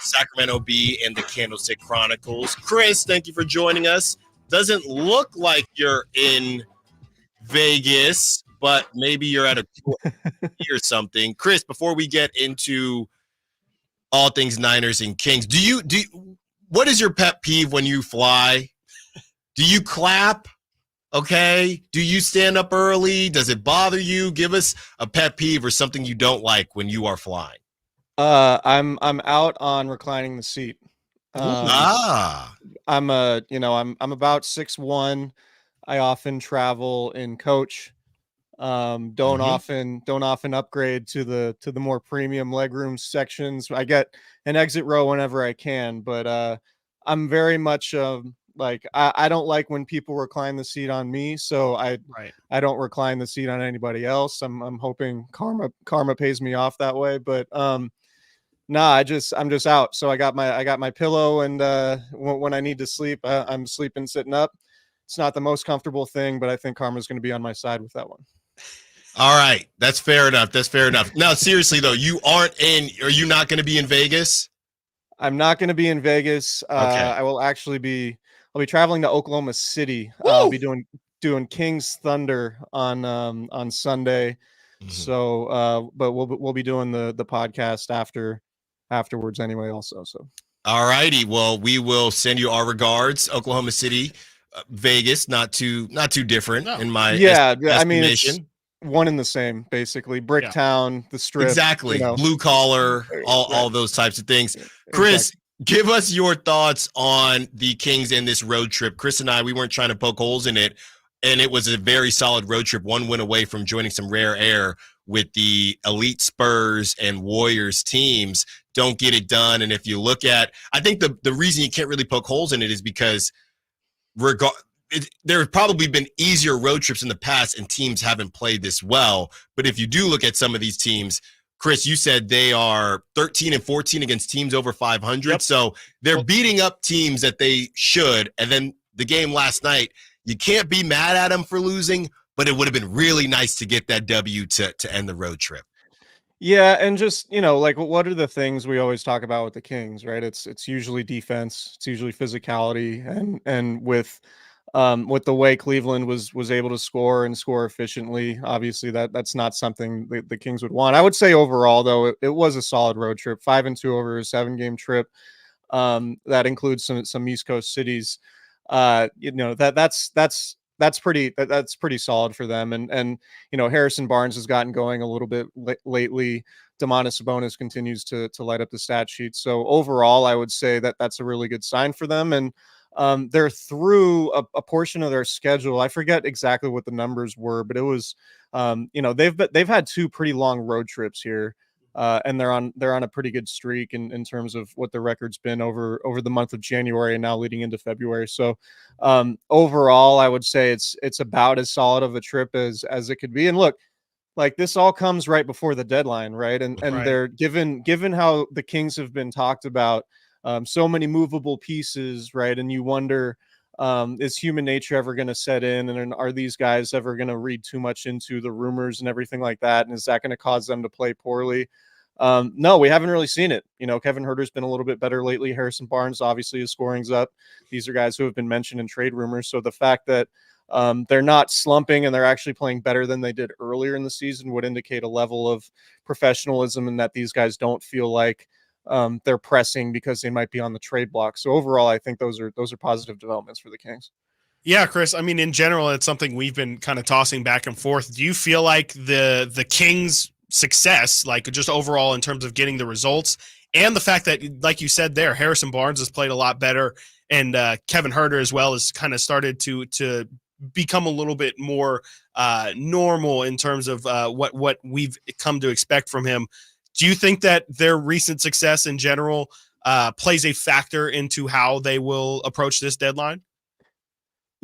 Sacramento Bee and the Candlestick Chronicles. Chris, thank you for joining us. Doesn't look like you're in Vegas, but maybe you're at a or something. Chris, before we get into all things Niners and Kings, what is your pet peeve when you fly? Do you clap? Okay. Do you stand up early? Does it bother you? Give us a pet peeve or something you don't like when you are flying. I'm out on reclining the seat. I'm about 6'1". I often travel in coach. Don't often upgrade to the more premium legroom sections. I get an exit row whenever I can, but I'm very much like I don't like when people recline the seat on me, so I don't recline the seat on anybody else. I'm hoping karma pays me off that way, but nah, I'm just out. So I got my pillow, and when I need to sleep, I'm sleeping sitting up. It's not the most comfortable thing, but I think karma's going to be on my side with that one. All right, that's fair enough. Now, seriously though, are you not going to be in Vegas? I'm not going to be in Vegas. Okay. I'll be traveling to Oklahoma City. I'll be doing Kings Thunder on Sunday. Mm-hmm. So, but we'll be doing the podcast afterwards anyway also. So. All righty. Well, we will send you our regards. Oklahoma City, Vegas, not too different in my estimation. I mean, it's one and the same, basically. Bricktown, the Strip. Exactly. Blue collar, all those types of things. Chris, give us your thoughts on the Kings and this road trip. Chris and I, we weren't trying to poke holes in it, and it was a very solid road trip. One win away from joining some rare air with the elite Spurs and Warriors teams. Don't get it done. And if you look at, I think the reason you can't really poke holes in it is because there have probably been easier road trips in the past and teams haven't played this well. But if you do look at some of these teams, Chris, you said they are 13-14 against teams over 500. Yep. So they're beating up teams that they should. And then the game last night, you can't be mad at them for losing, but it would have been really nice to get that W to end the road trip. Yeah, and just, like, what are the things we always talk about with the Kings, right? It's usually defense, it's usually physicality, and with the way Cleveland was able to score efficiently, obviously that's not something the Kings would want. I would say overall, though, it was a solid road trip, 5-2 over a 7-game trip. That includes some East Coast cities. That's pretty solid for them. And Harrison Barnes has gotten going a little bit lately. Domantas Sabonis continues to light up the stat sheet. So overall, I would say that's a really good sign for them. And they're through a portion of their schedule. I forget exactly what the numbers were, but it was, they've had 2 pretty long road trips here. And they're on a pretty good streak in terms of what the record's been over the month of January and now leading into February. So overall, I would say it's about as solid of a trip as it could be. And look, like, this all comes right before the deadline, right? And they're given how the Kings have been talked about, so many movable pieces, right? And you wonder, is human nature ever going to set in? And are these guys ever going to read too much into the rumors and everything like that? And is that going to cause them to play poorly? No, we haven't really seen it. Kevin Huerter's been a little bit better lately. Harrison Barnes, obviously, his scoring's up. These are guys who have been mentioned in trade rumors. So the fact that they're not slumping and they're actually playing better than they did earlier in the season would indicate a level of professionalism, and that these guys don't feel like they're pressing because they might be on the trade block. So overall, I think those are positive developments for the Kings. Yeah, Chris, I mean, in general, it's something we've been kind of tossing back and forth. Do you feel like the Kings' success, like just overall in terms of getting the results, and the fact that, like you said there, Harrison Barnes has played a lot better, and Kevin Huerter as well has kind of started to become a little bit more normal in terms of what we've come to expect from him. Do you think that their recent success in general plays a factor into how they will approach this deadline?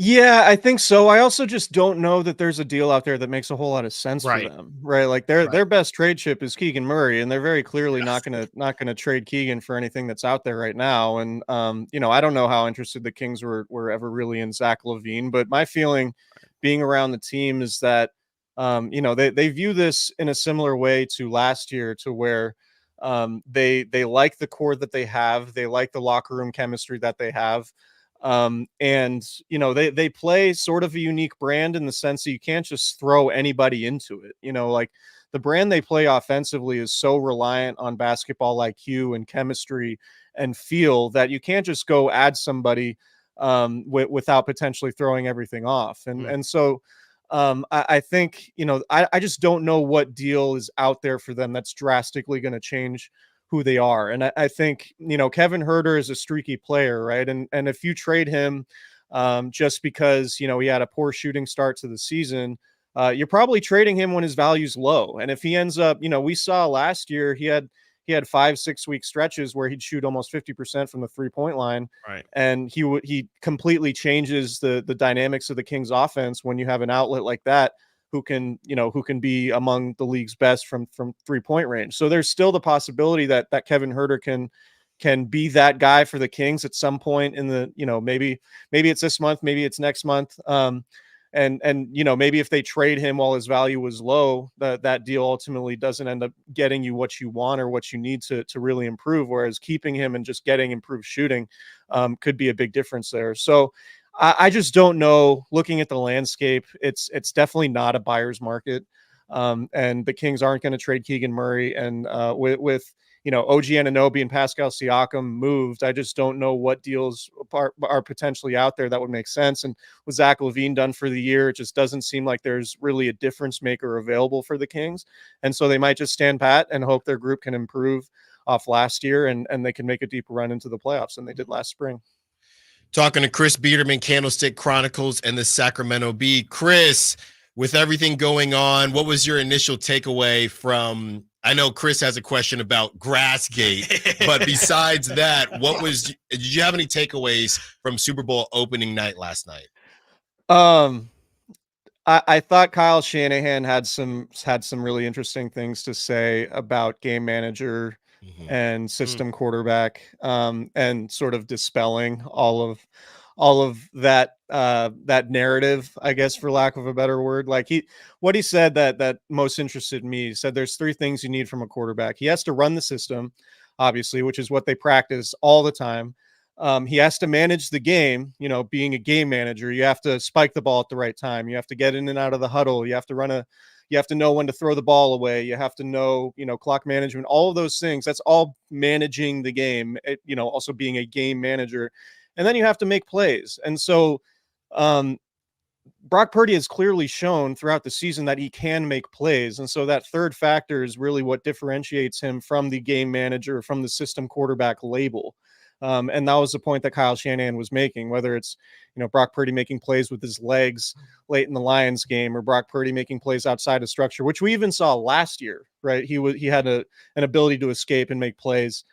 Yeah, I think so. I also just don't know that there's a deal out there that makes a whole lot of sense for them, right? Like their best trade chip is Keegan Murray, and they're very clearly not gonna trade Keegan for anything that's out there right now. And I don't know how interested the Kings were ever really in Zach LaVine, but my feeling, being around the team, is that they view this in a similar way to last year, to where They like the core that they have. They like the locker room chemistry that they have. And they play sort of a unique brand in the sense that you can't just throw anybody into it. Like the brand they play offensively is so reliant on basketball IQ and chemistry and feel that you can't just go add somebody without potentially throwing everything off. And so I think, I just don't know what deal is out there for them that's drastically going to change who they are. And I think, Kevin Huerter is a streaky player, right? And if you trade him just because, he had a poor shooting start to the season, you're probably trading him when his value's low. And if he ends up, we saw last year, he had 5-6 week stretches where he'd shoot almost 50% from the 3-point line. Right. And he completely changes the dynamics of the Kings offense when you have an outlet like that who can be among the league's best from 3-point range. So there's still the possibility that Kevin Huerter can be that guy for the Kings at some point in the, maybe it's this month, maybe it's next month. And maybe if they trade him while his value was low, that deal ultimately doesn't end up getting you what you want or what you need to really improve. Whereas keeping him and just getting improved shooting could be a big difference there. So I just don't know. Looking at the landscape, it's definitely not a buyer's market. And the Kings aren't going to trade Keegan Murray. And with OG Anunoby and Pascal Siakam moved, I just don't know what deals are potentially out there that would make sense. And with Zach LaVine done for the year, it just doesn't seem like there's really a difference maker available for the Kings. And so they might just stand pat and hope their group can improve off last year and they can make a deeper run into the playoffs than they did last spring. Talking to Chris Biderman, Candlestick, Chronicles, and the Sacramento Bee. Chris, with everything going on, what was your initial takeaway from, I know Chris has a question about Grassgate, but besides that, did you have any takeaways from Super Bowl opening night last night? I thought Kyle Shanahan had some really interesting things to say about game manager and system quarterback, and sort of dispelling all of that narrative, I guess, for lack of a better word. Like what he said that most interested me, he said there's 3 things you need from a quarterback. He has to run the system, obviously, which is what they practice all the time. He has to manage the game, being a game manager. You have to spike the ball at the right time. You have to get in and out of the huddle. You have to know when to throw the ball away. You have to know, clock management, all of those things. That's all managing the game, also being a game manager. And then you have to make plays. And so Brock Purdy has clearly shown throughout the season that he can make plays. And so that third factor is really what differentiates him from the game manager, from the system quarterback label. And that was the point that Kyle Shanahan was making, whether it's, Brock Purdy making plays with his legs late in the Lions game or Brock Purdy making plays outside of structure, which we even saw last year, right? He had an ability to escape and make plays.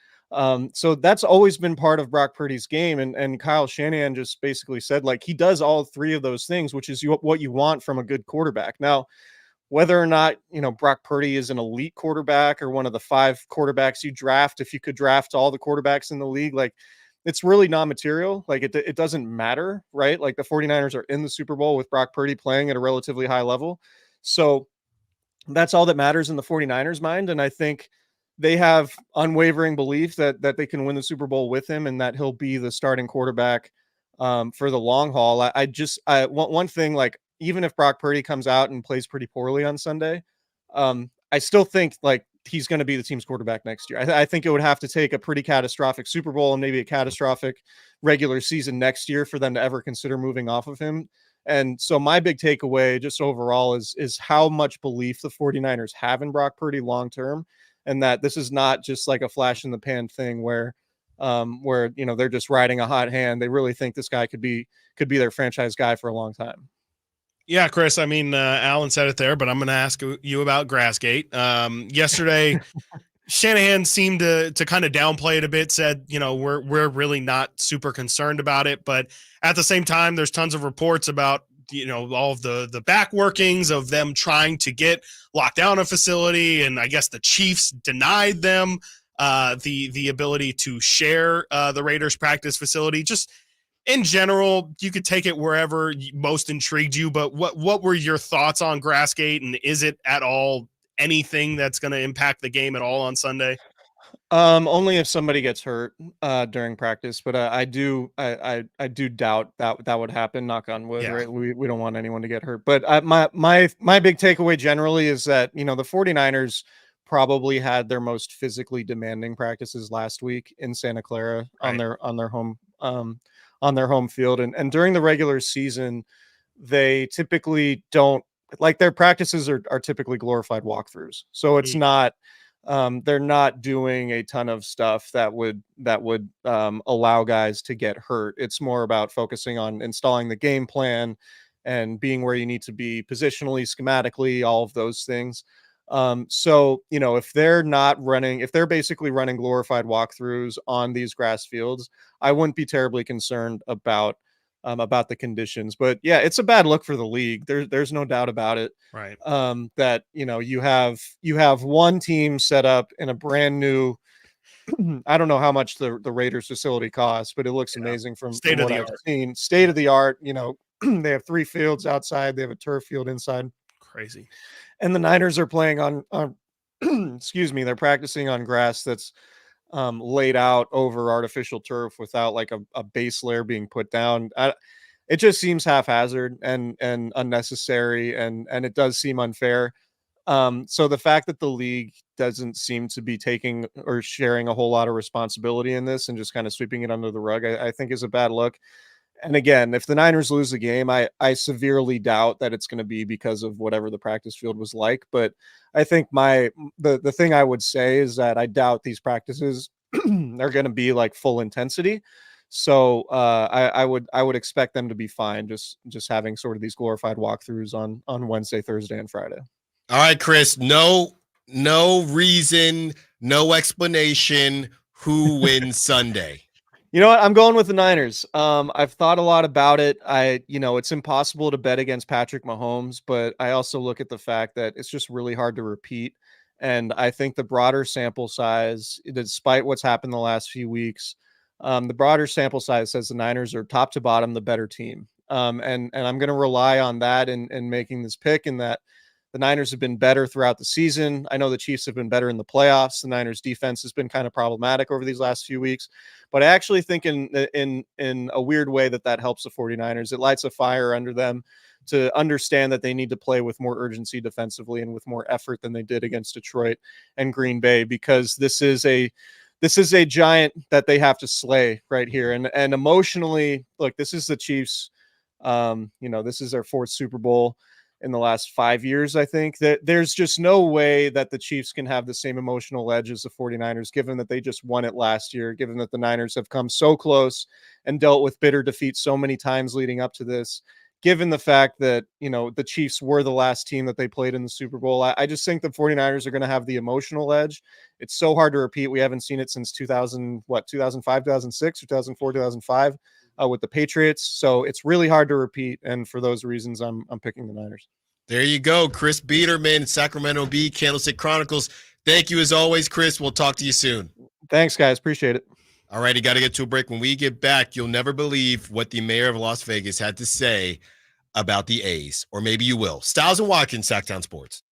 So that's always been part of Brock Purdy's game. And Kyle Shanahan just basically said, like, he does all 3 of those things, which is what you want from a good quarterback. Now, whether or not, Brock Purdy is an elite quarterback or one of the 5 quarterbacks you draft, if you could draft all the quarterbacks in the league, like, it's really non-material. Like it doesn't matter, right? Like the 49ers are in the Super Bowl with Brock Purdy playing at a relatively high level. So that's all that matters in the 49ers mind. And I think they have unwavering belief that they can win the Super Bowl with him and that he'll be the starting quarterback for the long haul. I one thing, like, even if Brock Purdy comes out and plays pretty poorly on Sunday, I still think like he's going to be the team's quarterback next year. I think it would have to take a pretty catastrophic Super Bowl and maybe a catastrophic regular season next year for them to ever consider moving off of him. And so my big takeaway just overall is how much belief the 49ers have in Brock Purdy long-term, and that this is not just like a flash in the pan thing where they're just riding a hot hand. They really think this guy could be their franchise guy for a long time. Yeah, Chris, I mean, Alan said it there, but I'm going to ask you about Grassgate. Yesterday, Shanahan seemed to kind of downplay it a bit, said, we're really not super concerned about it. But at the same time, there's tons of reports about, all of the back workings of them trying to lock down a facility. And I guess the Chiefs denied them the ability to share the Raiders practice facility. Just in general, you could take it wherever most intrigued you, but what were your thoughts on Grassgate, and is it at all anything that's going to impact the game at all on Sunday? Only if somebody gets hurt during practice, but I do doubt that would happen. Knock on wood, Yeah. right? We don't want anyone to get hurt. But my big takeaway generally is that the 49ers probably had their most physically demanding practices last week in Santa Clara on Right. their home field, and during the regular season, they typically don't like their practices are typically glorified walkthroughs. So it's not they're not doing a ton of stuff that would allow guys to get hurt. It's more about focusing on installing the game plan and being where you need to be positionally, schematically, all of those things. So if they're basically running glorified walkthroughs on these grass fields, I wouldn't be terribly concerned about the conditions. But yeah, it's a bad look for the league. There's no doubt about it. Right. That you have one team set up in a brand new. I don't know how much the Raiders facility costs, but it looks amazing from what I've seen. State of the art. They have 3 fields outside. They have a turf field inside. Crazy. And the Niners are playing on excuse me, they're practicing on grass that's laid out over artificial turf without like a base layer being put down. It just seems haphazard and unnecessary, and it does seem unfair. So the fact that the league doesn't seem to be taking or sharing a whole lot of responsibility in this and just kind of sweeping it under the rug, I think is a bad look. And again, if the Niners lose the game, I severely doubt that it's going to be because of whatever the practice field was like. But I think the thing I would say is that I doubt these practices are going to be like full intensity. So I would expect them to be fine, just having sort of these glorified walkthroughs on Wednesday, Thursday, and Friday. All right, Chris. No reason, no explanation. Who wins Sunday? You know what? I'm going with the Niners. I've thought a lot about it. It's impossible to bet against Patrick Mahomes, but I also look at the fact that it's just really hard to repeat. And I think the broader sample size, despite what's happened the last few weeks, the broader sample size says the Niners are top to bottom the better team. And I'm going to rely on that in making this pick, and that the Niners have been better throughout the season. I know the Chiefs have been better in the playoffs. The Niners defense has been kind of problematic over these last few weeks, but I actually think in a weird way that helps the 49ers. It lights a fire under them to understand that they need to play with more urgency defensively and with more effort than they did against Detroit and Green Bay, because this is a giant that they have to slay right here. And emotionally, look, this is the Chiefs. This is their 4th Super Bowl in the last 5 years. I think that there's just no way that the Chiefs can have the same emotional edge as the 49ers, given that they just won it last year, given that the Niners have come so close and dealt with bitter defeat so many times leading up to this, given the fact that, the Chiefs were the last team that they played in the Super Bowl. I just think the 49ers are going to have the emotional edge. It's so hard to repeat. We haven't seen it since 2005, 2006, or 2004, 2005. With the Patriots. So it's really hard to repeat. And for those reasons, I'm picking the Niners. There you go. Chris Biderman, Sacramento Bee, Candlestick Chronicles. Thank you as always, Chris. We'll talk to you soon. Thanks, guys. Appreciate it. All right. You got to get to a break. When we get back, you'll never believe what the mayor of Las Vegas had to say about the A's, or maybe you will. Stiles and Watkins, Sactown Sports.